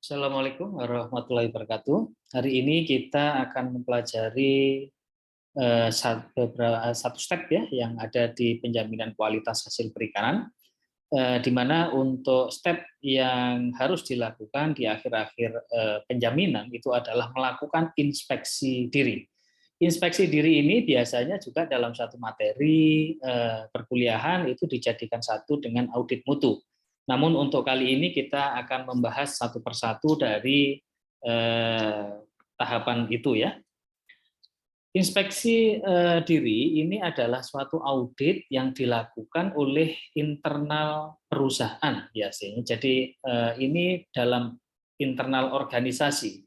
Assalamualaikum warahmatullahi wabarakatuh. Hari ini kita akan mempelajari satu step ya yang ada di penjaminan kualitas hasil perikanan, di mana untuk step yang harus dilakukan di akhir-akhir penjaminan itu adalah melakukan inspeksi diri. Inspeksi diri ini biasanya juga dalam satu materi perkuliahan itu dijadikan satu dengan audit mutu. Namun untuk kali ini kita akan membahas satu persatu dari tahapan itu ya. Inspeksi diri ini adalah suatu audit yang dilakukan oleh internal perusahaan biasanya. Jadi ini dalam internal organisasi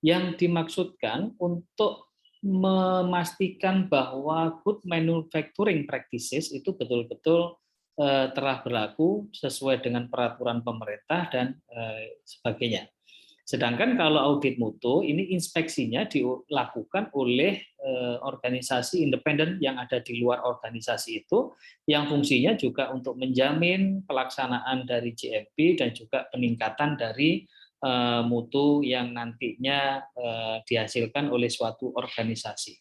yang dimaksudkan untuk memastikan bahwa good manufacturing practices itu betul-betul telah berlaku sesuai dengan peraturan pemerintah dan sebagainya. Sedangkan kalau audit mutu ini inspeksinya dilakukan oleh organisasi independen yang ada di luar organisasi itu, yang fungsinya juga untuk menjamin pelaksanaan dari GMP dan juga peningkatan dari mutu yang nantinya dihasilkan oleh suatu organisasi.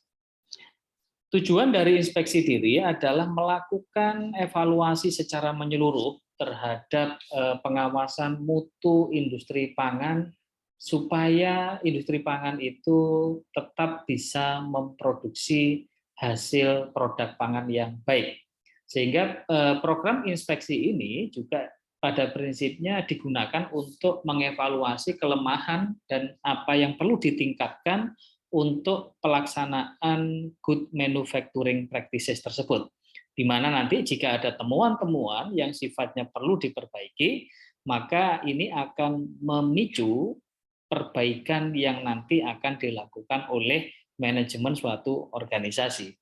Tujuan dari inspeksi diri adalah melakukan evaluasi secara menyeluruh terhadap pengawasan mutu industri pangan supaya industri pangan itu tetap bisa memproduksi hasil produk pangan yang baik. Sehingga program inspeksi ini juga pada prinsipnya digunakan untuk mengevaluasi kelemahan dan apa yang perlu ditingkatkan untuk pelaksanaan good manufacturing practices tersebut. Di mana nanti jika ada temuan-temuan yang sifatnya perlu diperbaiki, maka ini akan memicu perbaikan yang nanti akan dilakukan oleh manajemen suatu organisasi.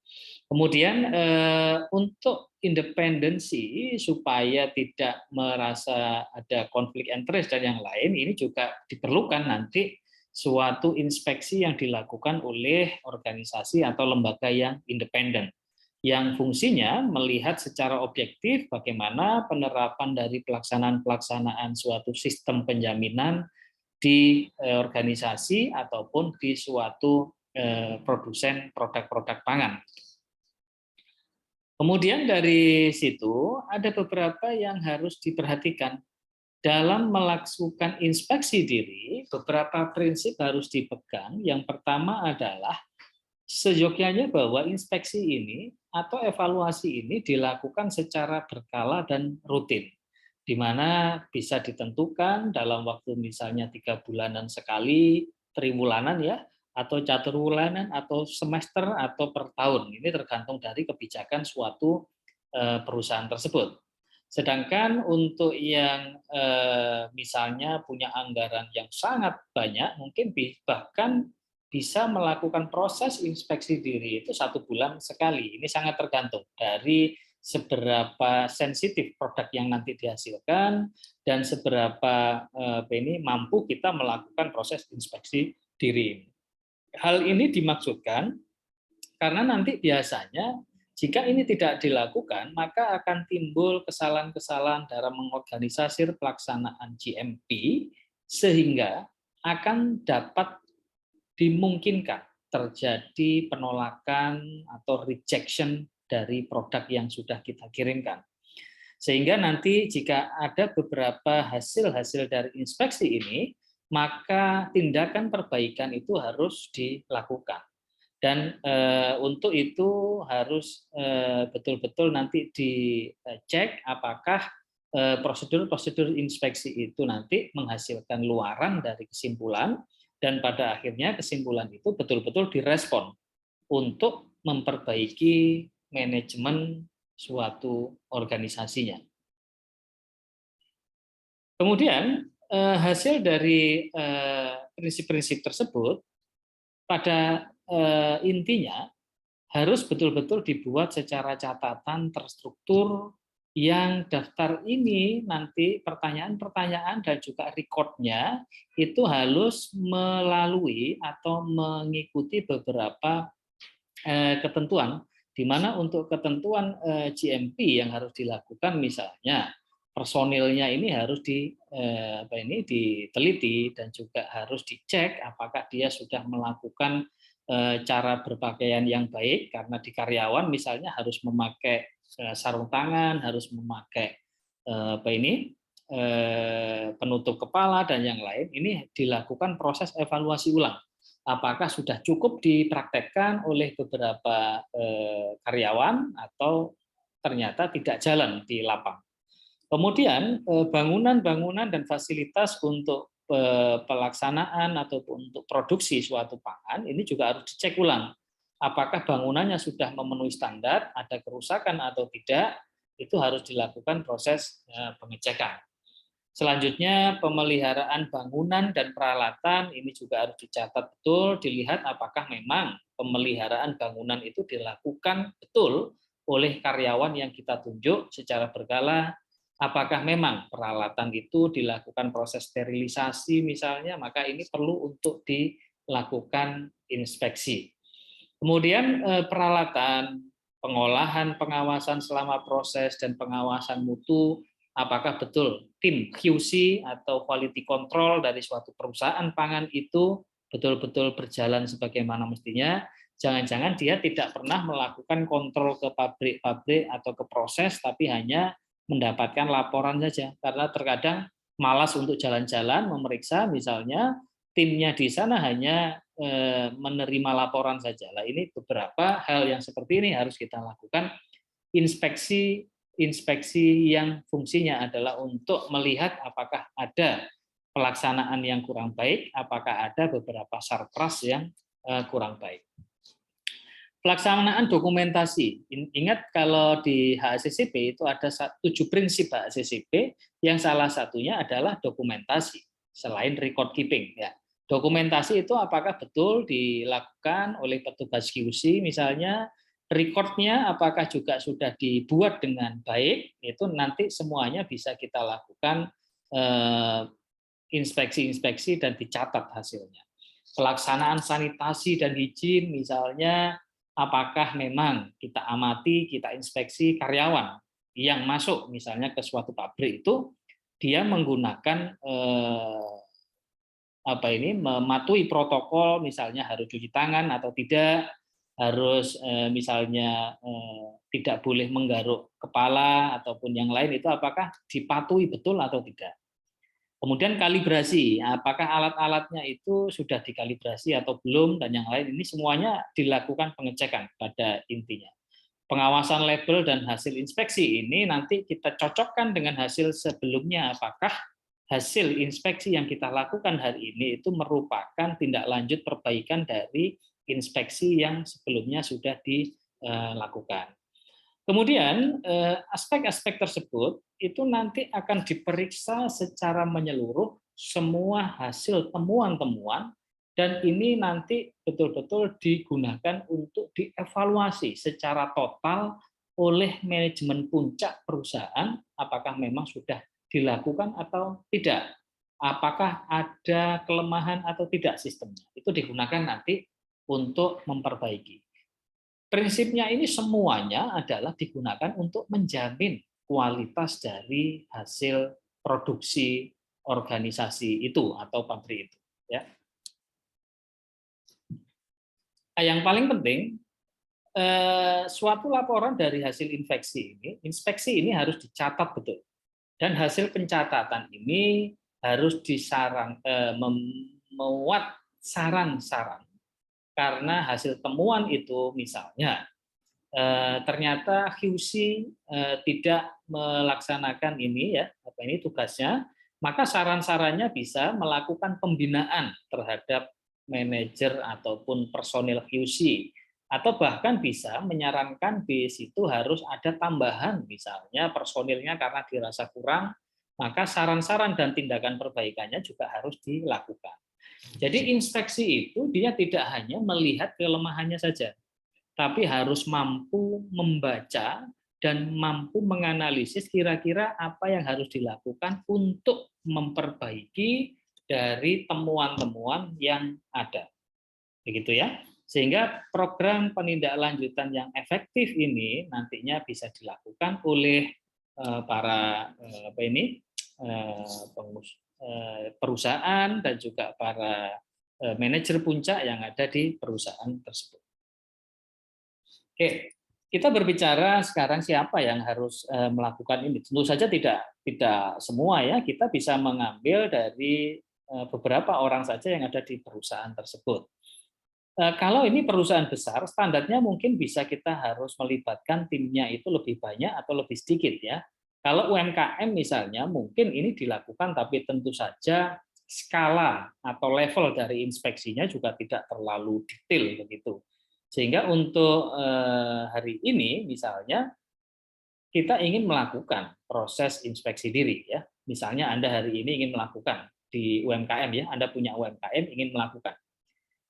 Kemudian untuk independensi supaya tidak merasa ada konflik interest dan yang lain, ini juga diperlukan nanti suatu inspeksi yang dilakukan oleh organisasi atau lembaga yang independen, yang fungsinya melihat secara objektif bagaimana penerapan dari pelaksanaan suatu sistem penjaminan di organisasi ataupun di suatu produsen produk-produk pangan. Kemudian dari situ ada beberapa yang harus diperhatikan. Dalam melakukan inspeksi diri, beberapa prinsip harus dipegang. Yang pertama adalah seyogyanya bahwa inspeksi ini atau evaluasi ini dilakukan secara berkala dan rutin, di mana bisa ditentukan dalam waktu misalnya 3 bulanan sekali, triwulanan ya, atau caturwulanan, atau semester, atau per tahun. Ini tergantung dari kebijakan suatu perusahaan tersebut. Sedangkan untuk yang misalnya punya anggaran yang sangat banyak, mungkin bahkan bisa melakukan proses inspeksi diri itu 1 bulan sekali. Ini sangat tergantung dari seberapa sensitif produk yang nanti dihasilkan dan seberapa ini mampu kita melakukan proses inspeksi diri. Hal ini dimaksudkan karena nanti biasanya jika ini tidak dilakukan, maka akan timbul kesalahan-kesalahan dalam mengorganisasi pelaksanaan GMP, sehingga akan dapat dimungkinkan terjadi penolakan atau rejection dari produk yang sudah kita kirimkan. Sehingga nanti jika ada beberapa hasil-hasil dari inspeksi ini, maka tindakan perbaikan itu harus dilakukan. Dan untuk itu harus betul-betul nanti dicek apakah prosedur-prosedur inspeksi itu nanti menghasilkan luaran dari kesimpulan, dan pada akhirnya kesimpulan itu betul-betul direspon untuk memperbaiki manajemen suatu organisasinya. Kemudian hasil dari prinsip-prinsip tersebut pada intinya harus betul-betul dibuat secara catatan terstruktur, yang daftar ini nanti pertanyaan-pertanyaan dan juga record-nya itu harus melalui atau mengikuti beberapa ketentuan, di mana untuk ketentuan GMP yang harus dilakukan misalnya personilnya ini harus diteliti dan juga harus dicek apakah dia sudah melakukan cara berpakaian yang baik, karena di karyawan misalnya harus memakai sarung tangan, harus memakai penutup kepala dan yang lain. Ini dilakukan proses evaluasi ulang. Apakah sudah cukup dipraktekkan oleh beberapa karyawan atau ternyata tidak jalan di lapang. Kemudian bangunan-bangunan dan fasilitas untuk pelaksanaan ataupun untuk produksi suatu pangan ini juga harus dicek ulang. Apakah bangunannya sudah memenuhi standar, ada kerusakan atau tidak, itu harus dilakukan proses pengecekan. Selanjutnya pemeliharaan bangunan dan peralatan ini juga harus dicatat betul, dilihat apakah memang pemeliharaan bangunan itu dilakukan betul oleh karyawan yang kita tunjuk secara berkala. Apakah memang peralatan itu dilakukan proses sterilisasi misalnya, maka ini perlu untuk dilakukan inspeksi. Kemudian peralatan, pengolahan, pengawasan selama proses dan pengawasan mutu, apakah betul tim QC atau quality control dari suatu perusahaan pangan itu betul-betul berjalan sebagaimana mestinya. Jangan-jangan dia tidak pernah melakukan kontrol ke pabrik-pabrik atau ke proses, tapi hanya mendapatkan laporan saja, karena terkadang malas untuk jalan-jalan memeriksa, misalnya timnya di sana hanya menerima laporan saja. Lah ini beberapa hal yang seperti ini harus kita lakukan inspeksi yang fungsinya adalah untuk melihat apakah ada pelaksanaan yang kurang baik, apakah ada beberapa sarpras yang kurang baik. Pelaksanaan dokumentasi. Ingat kalau di HACCP itu ada 7 prinsip HACCP, yang salah satunya adalah dokumentasi, selain record keeping. Ya. Dokumentasi itu apakah betul dilakukan oleh petugas QC misalnya, recordnya apakah juga sudah dibuat dengan baik, itu nanti semuanya bisa kita lakukan inspeksi-inspeksi dan dicatat hasilnya. Pelaksanaan sanitasi dan higien misalnya, apakah memang kita amati, kita inspeksi karyawan yang masuk misalnya ke suatu pabrik itu dia menggunakan mematuhi protokol, misalnya harus cuci tangan atau tidak, harus misalnya tidak boleh menggaruk kepala ataupun yang lain, itu apakah dipatuhi betul atau tidak. Kemudian kalibrasi, apakah alat-alatnya itu sudah dikalibrasi atau belum, dan yang lain, ini semuanya dilakukan pengecekan pada intinya. Pengawasan label dan hasil inspeksi ini nanti kita cocokkan dengan hasil sebelumnya, apakah hasil inspeksi yang kita lakukan hari ini itu merupakan tindak lanjut perbaikan dari inspeksi yang sebelumnya sudah dilakukan. Kemudian aspek-aspek tersebut itu nanti akan diperiksa secara menyeluruh semua hasil temuan-temuan, dan ini nanti betul-betul digunakan untuk dievaluasi secara total oleh manajemen puncak perusahaan, apakah memang sudah dilakukan atau tidak, apakah ada kelemahan atau tidak sistemnya. Itu digunakan nanti untuk memperbaiki. Prinsipnya ini semuanya adalah digunakan untuk menjamin kualitas dari hasil produksi organisasi itu atau pabrik itu. Ya. Yang paling penting, suatu laporan dari hasil inspeksi ini harus dicatat betul. Dan hasil pencatatan ini harus memuat saran-saran. Karena hasil temuan itu misalnya ternyata QC tidak melaksanakan ini tugasnya, maka saran-sarannya bisa melakukan pembinaan terhadap manajer ataupun personil QC, atau bahkan bisa menyarankan di situ harus ada tambahan, misalnya personilnya karena dirasa kurang, maka saran-saran dan tindakan perbaikannya juga harus dilakukan. Jadi inspeksi itu dia tidak hanya melihat kelemahannya saja, tapi harus mampu membaca dan mampu menganalisis kira-kira apa yang harus dilakukan untuk memperbaiki dari temuan-temuan yang ada. Begitu ya. Sehingga program penindaklanjutan yang efektif ini nantinya bisa dilakukan oleh para perusahaan dan juga para manajer puncak yang ada di perusahaan tersebut. Oke, kita berbicara sekarang siapa yang harus melakukan ini. Tentu saja tidak semua ya. Kita bisa mengambil dari beberapa orang saja yang ada di perusahaan tersebut. Kalau ini perusahaan besar, standarnya mungkin bisa kita harus melibatkan timnya itu lebih banyak atau lebih sedikit ya. Kalau UMKM misalnya, mungkin ini dilakukan, tapi tentu saja skala atau level dari inspeksinya juga tidak terlalu detail begitu. Sehingga untuk hari ini misalnya kita ingin melakukan proses inspeksi diri ya. Misalnya Anda hari ini ingin melakukan di UMKM ya, Anda punya UMKM ingin melakukan.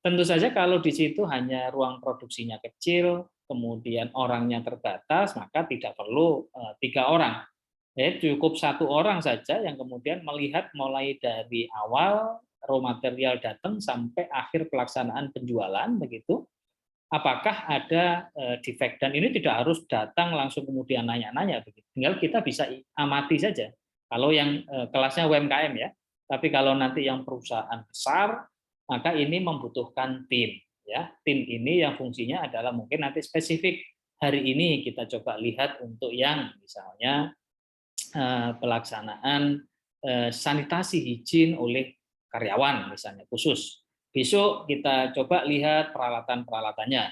Tentu saja kalau di situ hanya ruang produksinya kecil, kemudian orangnya terbatas, maka tidak perlu 3 orang. Ya, cukup 1 orang saja yang kemudian melihat mulai dari awal raw material datang sampai akhir pelaksanaan penjualan begitu. Apakah ada defect, dan ini tidak harus datang langsung kemudian nanya-nanya begitu. Tinggal kita bisa amati saja. Kalau yang kelasnya UMKM ya. Tapi kalau nanti yang perusahaan besar, maka ini membutuhkan tim ya. Tim ini yang fungsinya adalah mungkin nanti spesifik hari ini kita coba lihat untuk yang misalnya pelaksanaan sanitasi higien oleh karyawan misalnya khusus. Besok kita coba lihat peralatan-peralatannya.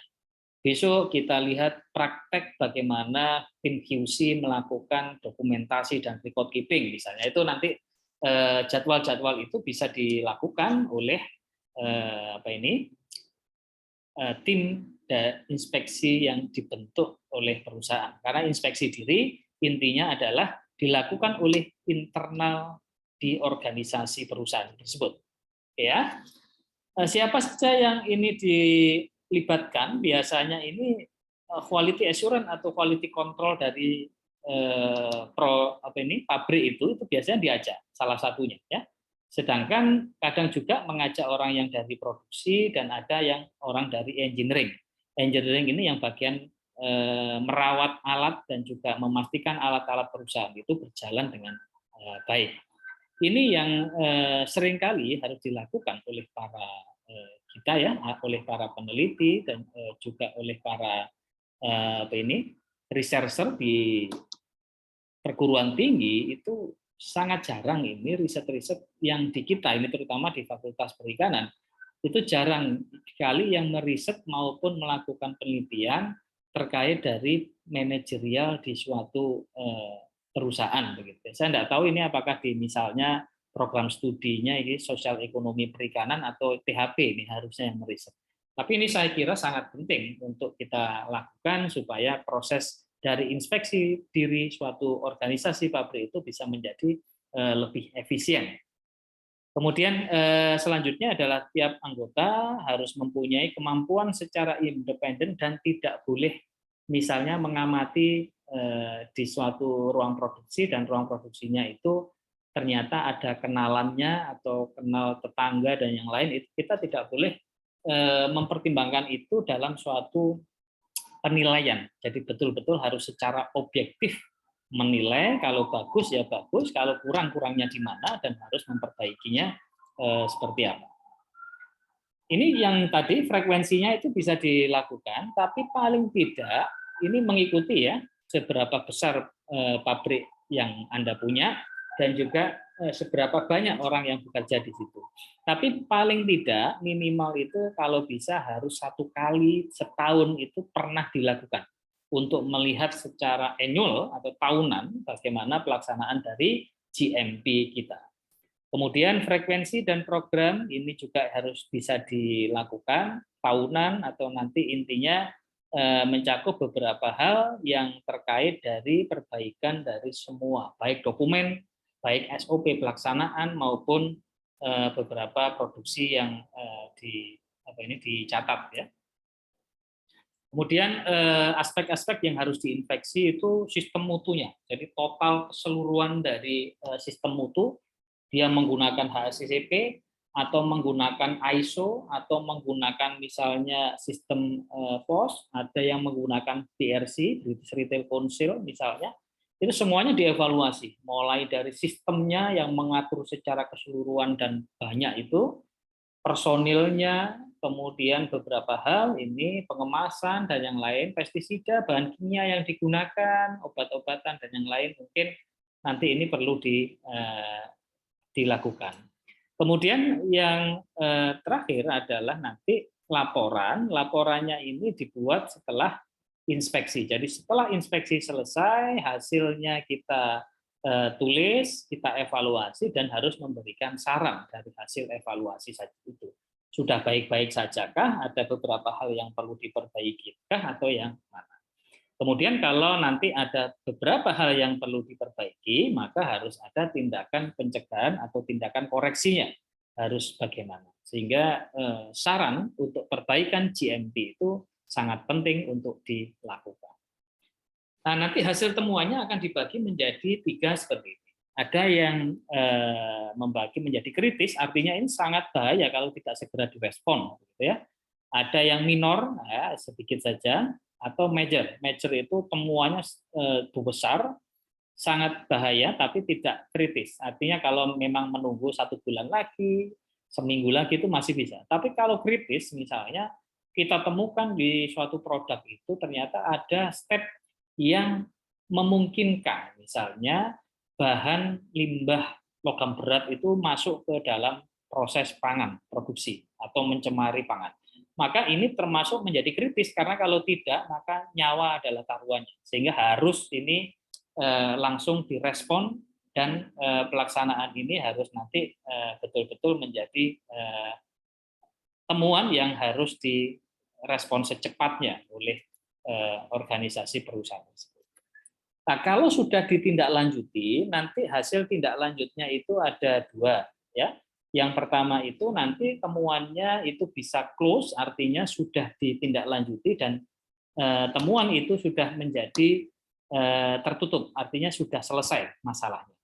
Besok kita lihat praktek bagaimana tim QC melakukan dokumentasi dan record keeping misalnya. Itu nanti jadwal-jadwal itu bisa dilakukan oleh tim inspeksi yang dibentuk oleh perusahaan. Karena inspeksi diri intinya adalah dilakukan oleh internal di organisasi perusahaan tersebut. Ya, siapa saja yang ini dilibatkan? Biasanya ini quality assurance atau quality control dari pabrik itu biasanya diajak salah satunya ya. Sedangkan kadang juga mengajak orang yang dari produksi dan ada yang orang dari engineering. Engineering ini yang bagian merawat alat dan juga memastikan alat-alat perusahaan itu berjalan dengan baik. Ini yang seringkali harus dilakukan oleh para kita ya, oleh para peneliti dan juga oleh para researcher di perguruan tinggi. Itu sangat jarang ini riset-riset yang di kita ini, terutama di Fakultas Perikanan, itu jarang sekali yang meriset maupun melakukan penelitian terkait dari manajerial di suatu perusahaan begitu. Saya tidak tahu ini apakah di misalnya program studinya ini sosial ekonomi perikanan atau THP ini harusnya yang meriset. Tapi ini saya kira sangat penting untuk kita lakukan supaya proses dari inspeksi diri suatu organisasi pabrik itu bisa menjadi lebih efisien. Kemudian selanjutnya adalah tiap anggota harus mempunyai kemampuan secara independen dan tidak boleh misalnya mengamati di suatu ruang produksi dan ruang produksinya itu ternyata ada kenalannya atau kenal tetangga dan yang lain, itu kita tidak boleh mempertimbangkan itu dalam suatu penilaian. Jadi betul-betul harus secara objektif menilai, kalau bagus ya bagus, kalau kurang-kurangnya di mana dan harus memperbaikinya seperti apa. Ini yang tadi frekuensinya itu bisa dilakukan, tapi paling tidak ini mengikuti ya seberapa besar pabrik yang Anda punya dan juga seberapa banyak orang yang bekerja di situ. Tapi paling tidak minimal itu kalau bisa harus 1 kali setahun itu pernah dilakukan untuk melihat secara annual atau tahunan bagaimana pelaksanaan dari GMP kita. Kemudian frekuensi dan program ini juga harus bisa dilakukan tahunan atau nanti intinya mencakup beberapa hal yang terkait dari perbaikan dari semua, baik dokumen, baik SOP pelaksanaan maupun beberapa produksi yang dicatat ya. Kemudian aspek-aspek yang harus diinspeksi itu sistem mutunya. Jadi total keseluruhan dari sistem mutu, dia menggunakan HACCP atau menggunakan ISO atau menggunakan misalnya sistem POS, ada yang menggunakan BRC, British Retail Council misalnya. itu semuanya dievaluasi, mulai dari sistemnya yang mengatur secara keseluruhan dan banyak itu, personilnya, kemudian beberapa hal ini pengemasan dan yang lain, pestisida, bahan kimia yang digunakan, obat-obatan dan yang lain mungkin nanti ini perlu dilakukan. Kemudian yang terakhir adalah nanti laporannya ini dibuat setelah inspeksi. Jadi setelah inspeksi selesai, hasilnya kita tulis, kita evaluasi dan harus memberikan saran dari hasil evaluasi saja itu. Sudah baik-baik sajakah? Ada beberapa hal yang perlu diperbaiki kah atau yang mana? Kemudian kalau nanti ada beberapa hal yang perlu diperbaiki, maka harus ada tindakan pencegahan atau tindakan koreksinya. Harus bagaimana. Sehingga saran untuk perbaikan GMP itu sangat penting untuk dilakukan. Nah, nanti hasil temuannya akan dibagi menjadi 3 seperti ini. Ada yang membagi menjadi kritis, artinya ini sangat bahaya kalau tidak segera direspon. Gitu ya. Ada yang minor, ya, sedikit saja, atau major. Major itu temuannya besar, sangat bahaya, tapi tidak kritis. Artinya kalau memang menunggu 1 bulan lagi, seminggu lagi itu masih bisa. Tapi kalau kritis, misalnya kita temukan di suatu produk itu ternyata ada step yang memungkinkan, misalnya bahan limbah logam berat itu masuk ke dalam proses pangan, produksi, atau mencemari pangan. Maka ini termasuk menjadi kritis, karena kalau tidak, maka nyawa adalah taruhannya. Sehingga harus ini langsung direspon, dan pelaksanaan ini harus nanti betul-betul menjadi temuan yang harus direspon secepatnya oleh organisasi perusahaan tersebut. Nah, kalau sudah ditindaklanjuti, nanti hasil tindak lanjutnya itu ada 2, ya. Yang pertama itu nanti temuannya itu bisa close, artinya sudah ditindaklanjuti dan temuan itu sudah menjadi tertutup, artinya sudah selesai masalahnya.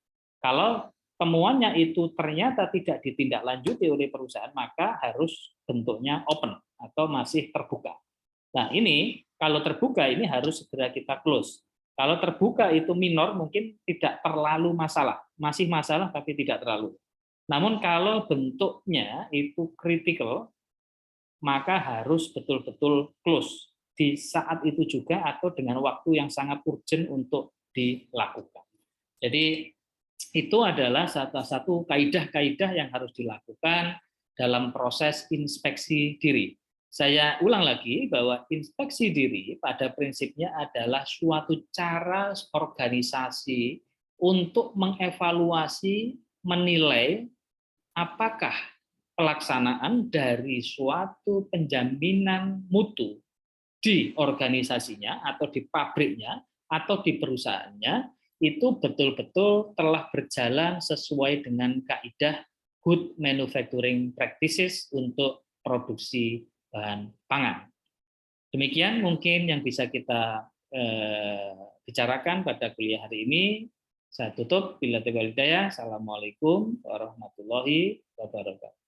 Kalau temuannya itu ternyata tidak ditindaklanjuti oleh perusahaan, maka harus bentuknya open atau masih terbuka. Nah, ini kalau terbuka ini harus segera kita close. Kalau terbuka itu minor, mungkin tidak terlalu masalah, masih masalah tapi tidak terlalu. Namun kalau bentuknya itu kritikal, maka harus betul-betul close di saat itu juga atau dengan waktu yang sangat urgent untuk dilakukan. Jadi itu adalah salah satu kaidah-kaidah yang harus dilakukan dalam proses inspeksi diri. Saya ulang lagi bahwa inspeksi diri pada prinsipnya adalah suatu cara organisasi untuk mengevaluasi, menilai apakah pelaksanaan dari suatu penjaminan mutu di organisasinya atau di pabriknya atau di perusahaannya itu betul-betul telah berjalan sesuai dengan kaidah good manufacturing practices untuk produksi bahan pangan. Demikian mungkin yang bisa kita bicarakan pada kuliah hari ini. Saya tutup. Bila taufiq wal hidayah. Assalamualaikum warahmatullahi wabarakatuh.